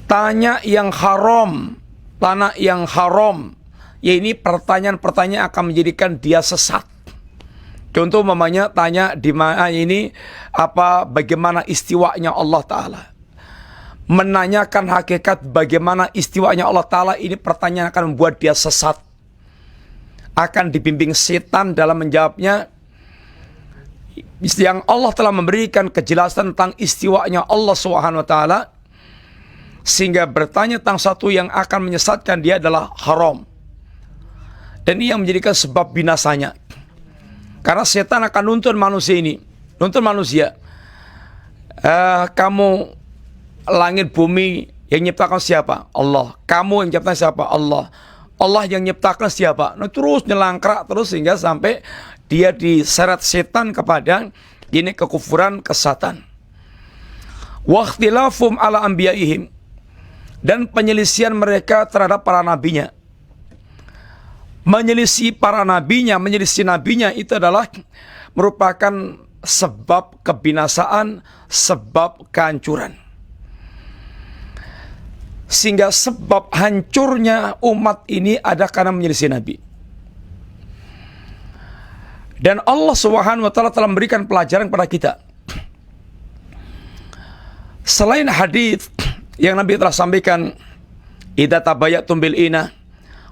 Tanya yang haram, tanah yang haram, ya ini pertanyaan-pertanyaan akan menjadikan dia sesat. Contoh mamanya tanya di mana ini bagaimana istiwanya Allah Ta'ala. Menanyakan hakikat bagaimana istiwanya Allah Ta'ala, ini pertanyaan akan membuat dia sesat. Akan dibimbing setan dalam menjawabnya. Yang Allah telah memberikan kejelasan tentang istiwanya Allah Subhanahu wa Ta'ala, sehingga bertanya tentang satu yang akan menyesatkan dia adalah haram. Dan ini yang menjadikan sebab binasanya. Karena setan akan nuntun manusia ini, nuntun manusia. Kamu langit bumi yang nyiptakan siapa? Allah. Kamu yang nyiptakan siapa? Allah. Allah yang nyiptakan siapa? Nah, terus nyelangkrak terus sehingga sampai dia diseret setan kepada ini kekufuran, kesatan. Wa ikhtilafum ala anbiyaihim, dan penyelisihan mereka terhadap para nabinya. Menyelisih para nabinya, menyelisih nabinya itu adalah merupakan sebab kebinasaan, sebab kehancuran. Sehingga sebab hancurnya umat ini ada karena menyelisih Nabi. Dan Allah Subhanahu wa taala telah memberikan pelajaran kepada kita. Selain hadis yang Nabi telah sampaikan, idza tabayatum bil ina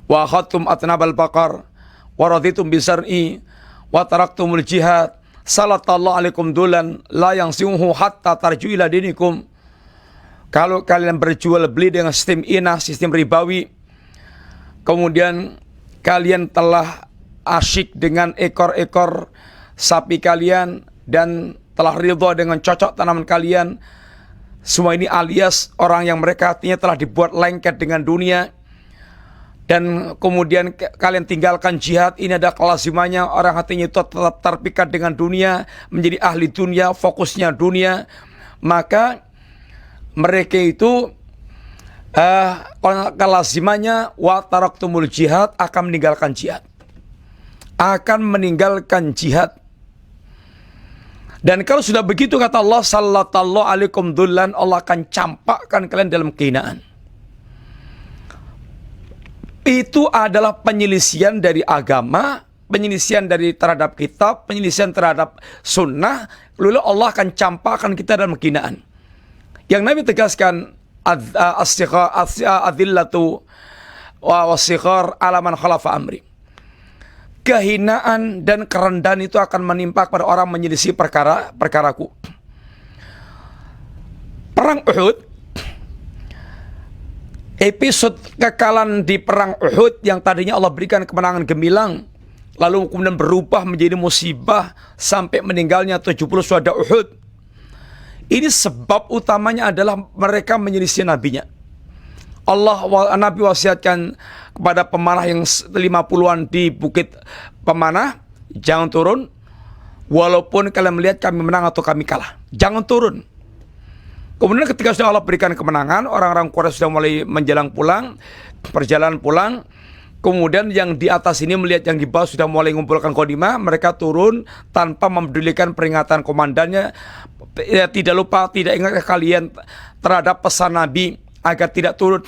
wa akhadtum atnabal baqar wa raditum bisar'i wa taraktumul jihad salatallahu alaikum dulan la yansihu hatta tarju ila dinikum. Kalau kalian berjual beli dengan sistem inah, sistem ribawi, kemudian kalian telah asyik dengan ekor-ekor sapi kalian dan telah ridha dengan cocok tanaman kalian, semua ini alias orang yang mereka hatinya telah dibuat lengket dengan dunia, dan kemudian kalian tinggalkan jihad. Ini ada kelazimannya, orang hatinya itu tetap terpikat dengan dunia, menjadi ahli dunia, fokusnya dunia. Maka mereka itu kelazimannya wa taraktumul jihad, akan meninggalkan jihad, akan meninggalkan jihad. Dan kalau sudah begitu, kata Allah, sallallahu alaikum dullan, Allah akan campakkan kalian dalam kehinaan. Itu adalah penyelisihan dari agama, penyelisihan dari terhadap kitab, penyelisihan terhadap sunnah. Lalu Allah akan campakkan kita dalam kehinaan. Yang Nabi tegaskan, adzillatu wasighar ala man khalafa amri. Kehinaan dan kerendahan itu akan menimpa kepada orang menyelisih perkaraku. Perang Uhud, episode kekalahan di perang Uhud yang tadinya Allah berikan kemenangan gemilang, lalu kemudian berubah menjadi musibah sampai meninggalnya 70 syuhada Uhud. Ini sebab utamanya adalah mereka menyelisih nabinya. Nabi wasiatkan kepada pemanah yang 50-an di bukit pemanah, jangan turun, walaupun kalian melihat kami menang atau kami kalah, jangan turun. Kemudian ketika sudah Allah berikan kemenangan, orang-orang Quraisy sudah mulai menjelang pulang, perjalanan pulang. Kemudian yang di atas ini melihat yang di bawah sudah mulai mengumpulkan qadimah, mereka turun tanpa mempedulikan peringatan komandannya. Ya, tidak lupa, tidak ingat kalian terhadap pesan Nabi agar tidak turun.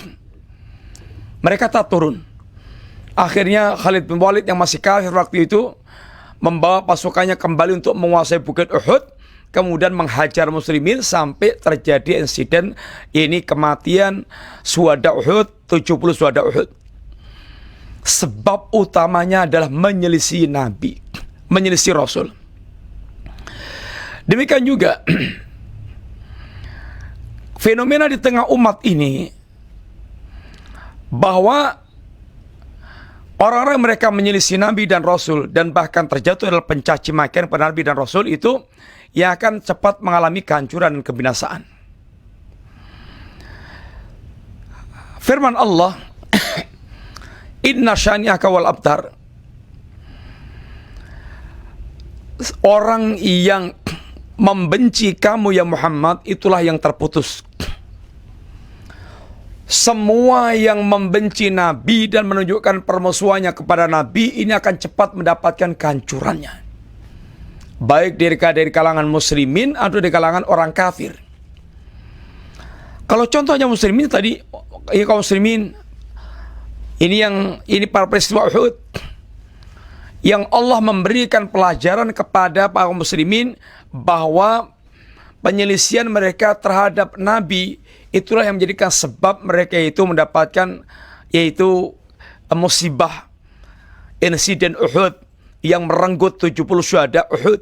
Mereka tak turun. Akhirnya Khalid bin Walid yang masih kafir waktu itu membawa pasukannya kembali untuk menguasai bukit Uhud, kemudian menghajar muslimin sampai terjadi insiden ini, kematian syuhada Uhud, 70 syuhada Uhud. Sebab utamanya adalah menyelisih Nabi, menyelisih Rasul. Demikian juga fenomena di tengah umat ini, bahwa orang-orang mereka menyelisih Nabi dan Rasul dan bahkan terjatuh dalam pencaci makian pada Nabi dan Rasul itu, yang akan cepat mengalami kehancuran dan kebinasaan. Firman Allah, inna syani'aka wal abtar. Orang yang membenci kamu ya Muhammad, itulah yang terputus. Semua yang membenci Nabi dan menunjukkan permusuhannya kepada Nabi, ini akan cepat mendapatkan kehancurannya, baik dari kalangan muslimin atau dari kalangan orang kafir. Kalau contohnya muslimin tadi, ya kaum muslimin, ini para peristiwa Uhud yang Allah memberikan pelajaran kepada para muslimin bahwa penyelisihan mereka terhadap Nabi itulah yang menjadikan sebab mereka itu mendapatkan yaitu musibah insiden Uhud yang merenggut 70 syuhada Uhud.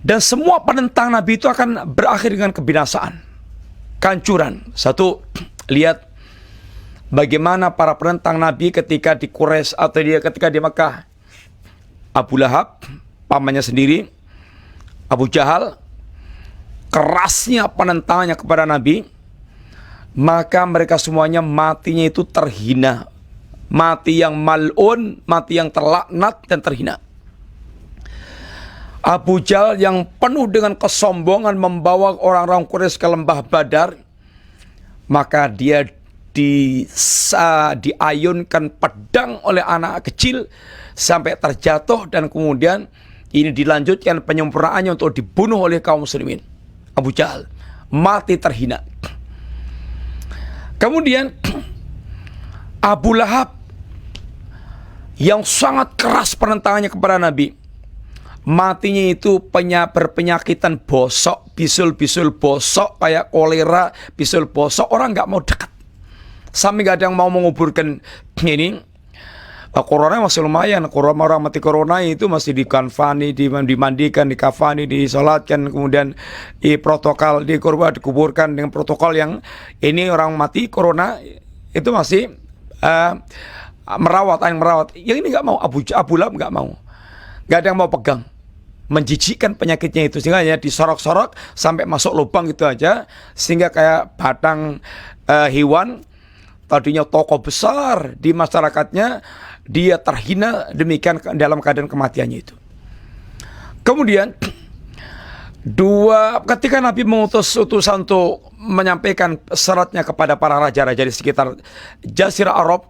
Dan semua penentang Nabi itu akan berakhir dengan kebinasaan, kehancuran. Satu, lihat bagaimana para penentang Nabi ketika di Quraisy atau ketika di Makkah. Abu Lahab, pamannya sendiri, Abu Jahal, kerasnya penentangannya kepada Nabi, maka mereka semuanya matinya itu terhina, mati yang mal'un, mati yang terlaknat dan terhina. Abu Jahal yang penuh dengan kesombongan membawa orang-orang Quraisy ke lembah Badar, maka dia diayunkan pedang oleh anak kecil sampai terjatuh, dan kemudian ini dilanjutkan penyempurnaannya untuk dibunuh oleh kaum muslimin. Abu Jahal mati terhina. Kemudian Abu Lahab yang sangat keras penentangannya kepada Nabi, matinya itu berpenyakitan bosok, bisul-bisul bosok kayak kolera, bisul bosok, orang nggak mau dekat. Sampai nggak ada yang mau menguburkan ini. Corona masih lumayan, orang mati corona itu masih dikanfani, dimandikan, dikafani, disolatkan, kemudian protokol dikuburkan dengan protokol yang ini. Orang mati corona itu masih merawat. Yang ini nggak mau, Abu Lahab nggak mau, nggak ada yang mau pegang. Menjijikkan penyakitnya itu, sehingga ya disorok-sorok sampai masuk lubang gitu aja, sehingga kayak batang hewan. Tadinya tokoh besar di masyarakatnya, dia terhina demikian dalam keadaan kematiannya itu. Kemudian ketika Nabi mengutus utusan untuk menyampaikan syaratnya kepada para raja-raja di sekitar Jazirah Arab,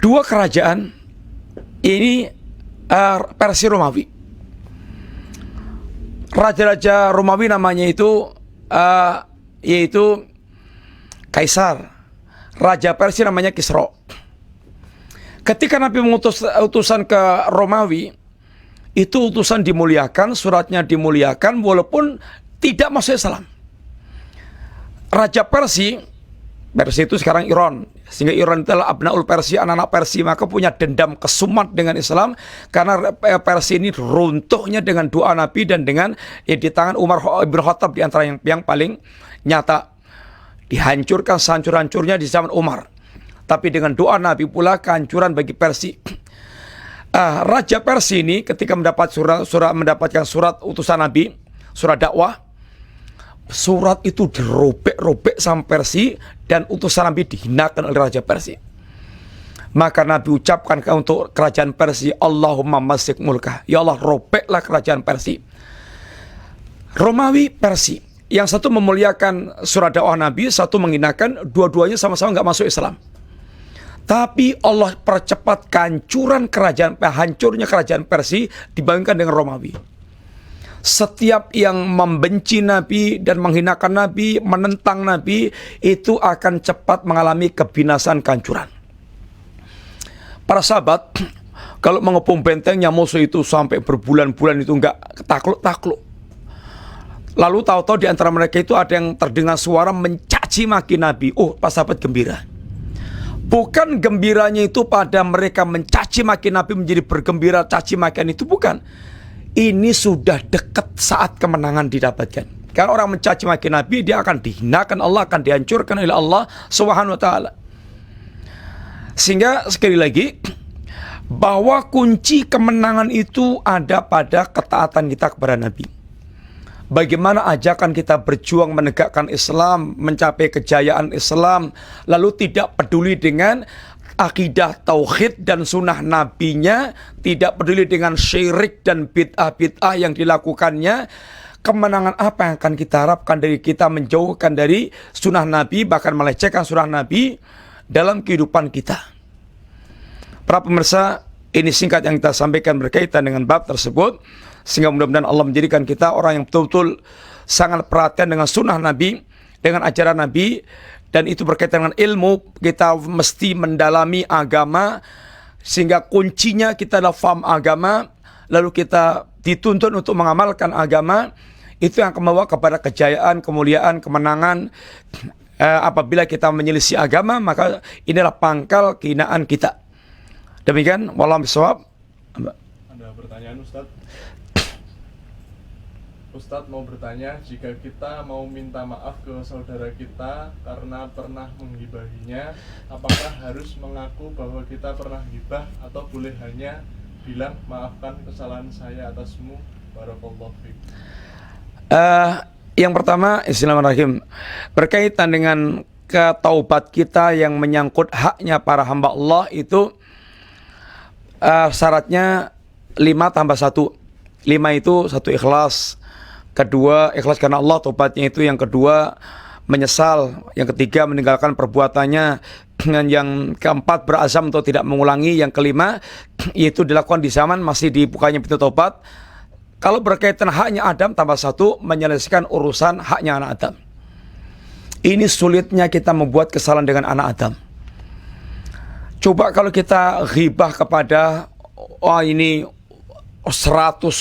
dua kerajaan ini Persia Romawi. Raja-raja Romawi namanya itu yaitu Kaisar. Raja Persia namanya Kisra. Ketika Nabi mengutus utusan ke Romawi, itu utusan dimuliakan, suratnya dimuliakan walaupun tidak masuk Islam. Raja Persia itu sekarang Iran, sehingga Iran adalah abnaul Persia, anak-anak Persia, maka punya dendam kesumat dengan Islam karena Persia ini runtuhnya dengan doa Nabi dan dengan di tangan Umar bin Khattab, di antara yang paling nyata. Dihancurkan sehancur-hancurnya di zaman Umar, tapi dengan doa Nabi pula kehancuran bagi Persia. Raja Persia ini ketika mendapatkan surat utusan Nabi, surat dakwah, surat itu dirobek-robek sama Persia dan utusan Nabi dihinakan oleh Raja Persia. Maka Nabi ucapkan untuk kerajaan Persia, Allahumma masik mulkah, ya Allah robeklah kerajaan Persia. Romawi, Persia, yang satu memuliakan surat dakwah Nabi, satu menghinakan, dua-duanya sama-sama nggak masuk Islam. Tapi Allah percepat hancurnya kerajaan Persia dibandingkan dengan Romawi. Setiap yang membenci Nabi dan menghinakan Nabi, menentang Nabi, itu akan cepat mengalami kebinasaan, kehancuran. Para sahabat, kalau mengepung bentengnya musuh itu sampai berbulan-bulan itu nggak takluk. Lalu tahu-tahu di antara mereka itu ada yang terdengar suara mencaci maki Nabi. Para sahabat gembira. Bukan gembiranya itu pada mereka mencaci maki Nabi menjadi bergembira, caci makian itu bukan. Ini sudah dekat saat kemenangan didapatkan. Karena orang mencaci maki Nabi, dia akan dihinakan Allah, akan dihancurkan oleh Allah Subhanahu wa taala. Sehingga sekali lagi, bahwa kunci kemenangan itu ada pada ketaatan kita kepada Nabi. Bagaimana ajakan kita berjuang menegakkan Islam, mencapai kejayaan Islam, lalu tidak peduli dengan akidah tauhid dan sunnah nabinya, tidak peduli dengan syirik dan bid'ah-bid'ah yang dilakukannya. Kemenangan apa yang akan kita harapkan dari kita menjauhkan dari sunnah Nabi, bahkan melecehkan sunnah Nabi dalam kehidupan kita? Para pemirsa, ini singkat yang kita sampaikan berkaitan dengan bab tersebut, sehingga mudah-mudahan Allah menjadikan kita orang yang betul-betul sangat perhatian dengan sunnah Nabi, dengan ajaran Nabi, dan itu berkaitan dengan ilmu. Kita mesti mendalami agama, sehingga kuncinya kita adalah faham agama, lalu kita dituntut untuk mengamalkan agama. Itu yang akan membawa kepada kejayaan, kemuliaan, kemenangan. Apabila kita menyelisih agama, maka inilah pangkal kehinaan kita. Demikian, wallahu bishawab. Ada pertanyaan, Ustadz? Ustadz mau bertanya, jika kita mau minta maaf ke saudara kita karena pernah menggibahinya, apakah harus mengaku bahwa kita pernah gibah atau boleh hanya bilang maafkan kesalahan saya atasmu, barakallahu fiik? Yang pertama, Bismillahirrahmanirrahim, berkaitan dengan ketaubat kita yang menyangkut haknya para hamba Allah itu syaratnya 5 tambah 1. 5 itu 1 ikhlas, kedua ikhlas karena Allah taubatnya itu, yang kedua menyesal, yang ketiga meninggalkan perbuatannya, dan yang keempat berazam untuk tidak mengulangi, yang kelima yaitu dilakukan di zaman masih dibukanya pintu tobat. Kalau berkaitan haknya Adam, tambah satu, menyelesaikan urusan haknya anak Adam. Ini sulitnya kita membuat kesalahan dengan anak Adam. Coba kalau kita ghibah kepada 100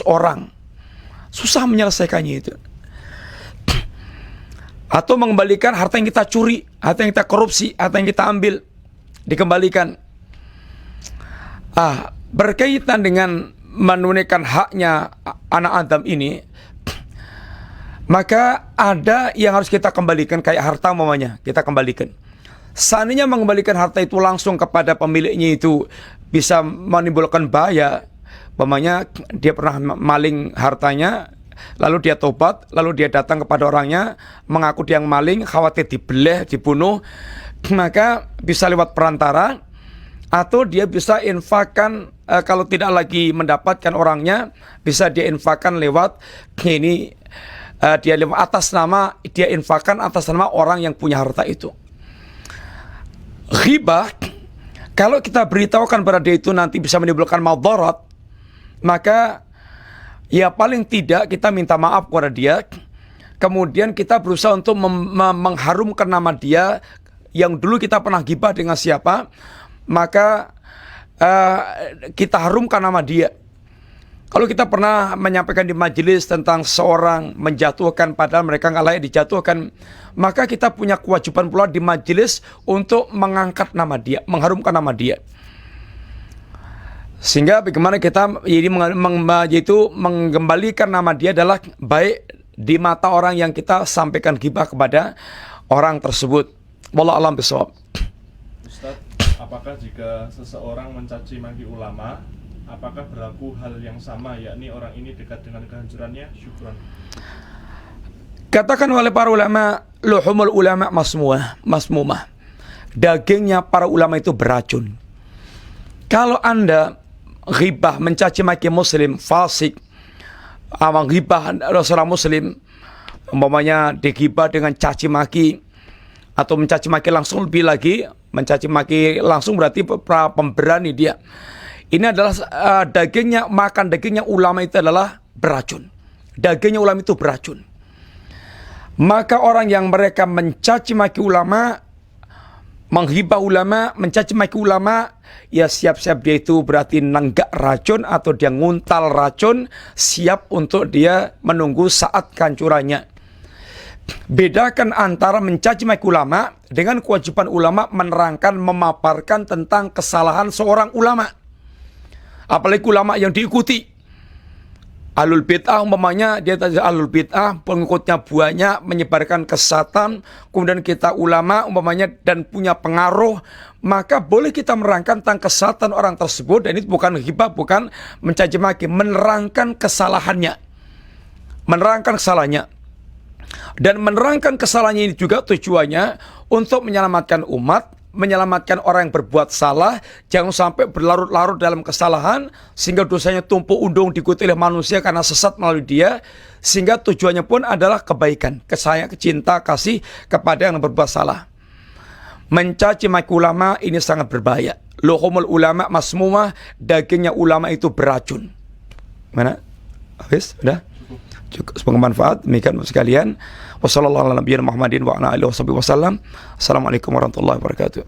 orang, susah menyelesaikannya itu. Atau mengembalikan harta yang kita curi, harta yang kita korupsi, harta yang kita ambil, dikembalikan. Berkaitan dengan menunaikan haknya anak Adam ini, maka ada yang harus kita kembalikan, kayak harta umpamanya, kita kembalikan. Seandainya mengembalikan harta itu langsung kepada pemiliknya itu bisa menimbulkan bahaya. Umpamanya dia pernah maling hartanya, lalu dia tobat, lalu dia datang kepada orangnya, mengaku dia yang maling, khawatir dibeleh, dibunuh, maka bisa lewat perantara, atau dia bisa infakkan, kalau tidak lagi mendapatkan orangnya, bisa dia infakkan lewat dia lewat atas nama, dia infakkan atas nama orang yang punya harta itu. Ghibah, kalau kita beritahukan pada dia itu nanti bisa menimbulkan madarat, maka ya paling tidak kita minta maaf kepada dia. Kemudian kita berusaha untuk mengharumkan nama dia yang dulu kita pernah ghibah dengan siapa, maka kita harumkan nama dia. Kalau kita pernah menyampaikan di majelis tentang seorang menjatuhkan padahal mereka nggak layak dijatuhkan, maka kita punya kewajiban pula di majelis untuk mengangkat nama dia, mengharumkan nama dia. Sehingga bagaimana kita yaitu mengembalikan nama dia adalah baik di mata orang yang kita sampaikan ghibah kepada orang tersebut. Wallahu a'lam bishawab. Ustaz, apakah jika seseorang mencaci maki ulama, apakah berlaku hal yang sama, yakni orang ini dekat dengan kehancurannya? Syukran. Katakan oleh para ulama, luhumul ulama masmumah. Dagingnya para ulama itu beracun. Kalau Anda ghibah, mencaci maki muslim, fasik, ghibah seorang muslim, umpamanya dighibah dengan caci maki, atau mencaci maki langsung, lebih lagi mencaci maki langsung berarti pemberani dia. Ini adalah makan dagingnya ulama itu adalah beracun. Dagingnya ulama itu beracun. Maka orang yang mereka mencaci maki ulama, menghibah ulama, mencaci maki ulama, ya siap-siap dia itu berarti nenggak racun atau dia nguntal racun, siap untuk dia menunggu saat kehancurannya. Bedakan antara mencaci maki ulama dengan kewajiban ulama menerangkan, memaparkan tentang kesalahan seorang ulama. Apalagi ulama yang diikuti. Ahlul bid'ah umpamanya, dia ahlul bid'ah, pengikutnya banyak, menyebarkan kesesatan, kemudian kita ulama umpamanya dan punya pengaruh, maka boleh kita menerangkan tentang kesesatan orang tersebut, dan itu bukan ghibah, bukan mencaci maki, menerangkan kesalahannya. Menerangkan kesalahannya. Dan menerangkan kesalahannya ini juga tujuannya untuk menyelamatkan umat, menyelamatkan orang yang berbuat salah, jangan sampai berlarut-larut dalam kesalahan sehingga dosanya tumpuk undung diikuti oleh manusia karena sesat melalui dia, sehingga tujuannya pun adalah kebaikan, kesayang, cinta, kasih kepada yang berbuat salah. Mencaci maki ulama ini sangat berbahaya. Luhumul ulama masmumah, dagingnya ulama itu beracun. Mana? Habis? Udah? Cukup, semoga manfaat. Demikian sekalian. Wassalamualaikum warahmatullahi wabarakatuh.